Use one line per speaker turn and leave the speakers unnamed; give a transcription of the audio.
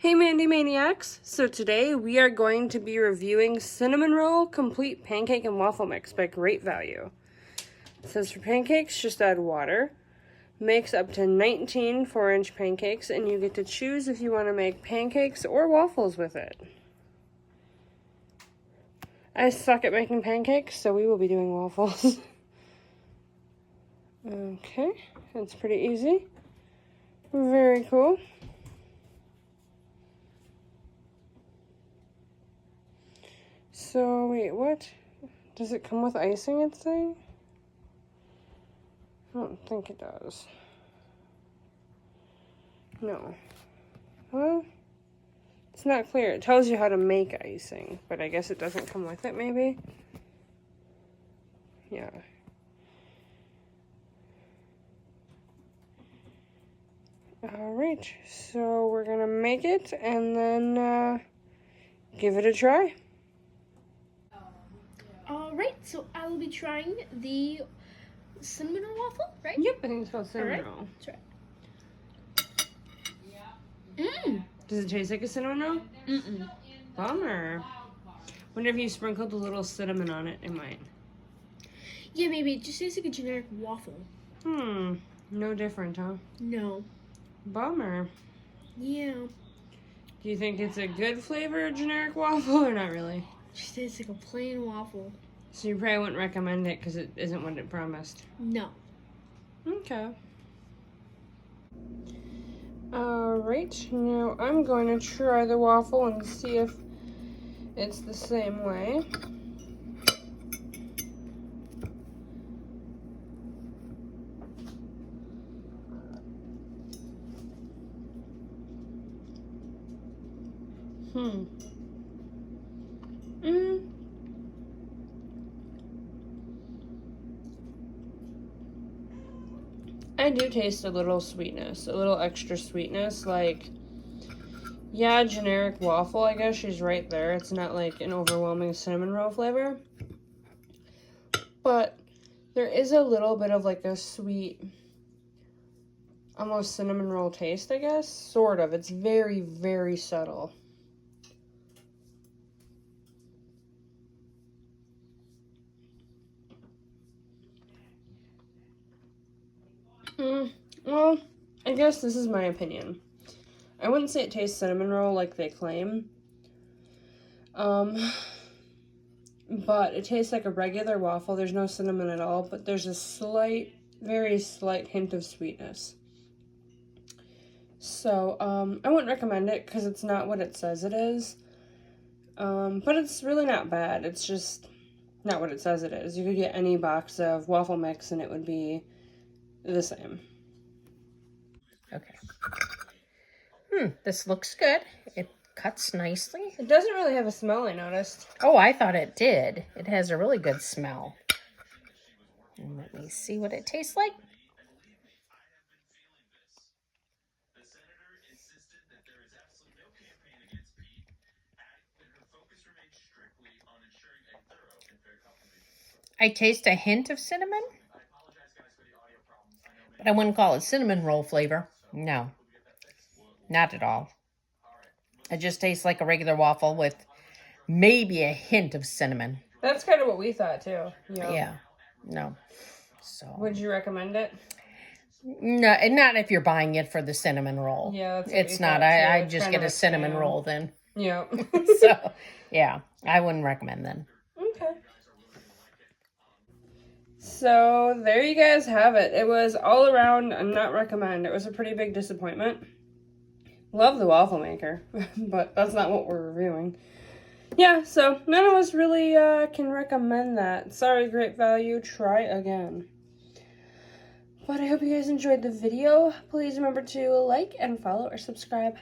Hey Mandi Maniacs! So today we are going to be reviewing Cinnamon Roll Complete Pancake and Waffle Mix by Great Value. It says for pancakes, just add water. Makes up to 19 4-inch pancakes, and you get to choose if you want to make pancakes or waffles with it. I suck at making pancakes, so we will be doing waffles. Okay, that's pretty easy. Very cool. So, wait, what? Does it come with icing, it's saying? I don't think it does. No. Well, it's not clear. It tells you how to make icing, but I guess it doesn't come with it, maybe? Yeah. Alright, so we're gonna make it and then give it a try.
Alright, so I will be trying the cinnamon roll waffle, right?
Yep, I think it's called cinnamon roll.
That's right.
Does it taste like a cinnamon roll?
Mm-mm.
Bummer. Wonder if you sprinkled a little cinnamon on it, it might.
Yeah, maybe. It just tastes like a generic waffle.
No different, huh?
No.
Bummer.
Yeah.
Do you think it's a good flavor, generic waffle, or not really?
It just tastes like a plain waffle.
So you probably wouldn't recommend it because it isn't what it promised.
No.
Okay. Alright, now I'm going to try the waffle and see if it's the same way. I do taste a little sweetness, a little extra sweetness, like, yeah, generic waffle, I guess she's right there. It's not like an overwhelming cinnamon roll flavor, but there is a little bit of like a sweet, almost cinnamon roll taste, I guess, sort of. It's very, very subtle. Well, I guess this is my opinion. I wouldn't say it tastes cinnamon roll like they claim. But it tastes like a regular waffle. There's no cinnamon at all, but there's a slight, very slight hint of sweetness. So, I wouldn't recommend it because it's not what it says it is. But it's really not bad. It's just not what it says it is. You could get any box of waffle mix and it would be the same.
Okay. This looks good. It cuts nicely.
It doesn't really have a smell, I noticed.
Oh, I thought it did. It has a really good smell. And let me see what it tastes like. I taste a hint of cinnamon, but I wouldn't call it cinnamon roll flavor. No, not at all. It just tastes like a regular waffle with maybe a hint of cinnamon.
That's kind of what we thought, too.
Yeah, no. So
Would you recommend it?
no, and not if you're buying it for the cinnamon roll.
Yeah, that's
it's not. I just get a cinnamon roll then.
Yeah.
So, yeah, I wouldn't recommend then.
Okay. So, there you guys have it. It was all around a not recommend. It was a pretty big disappointment. Love the waffle maker, but that's not what we're reviewing. Yeah, so none of us really can recommend that. Sorry, Great Value. Try again. But I hope you guys enjoyed the video. Please remember to like and follow or subscribe.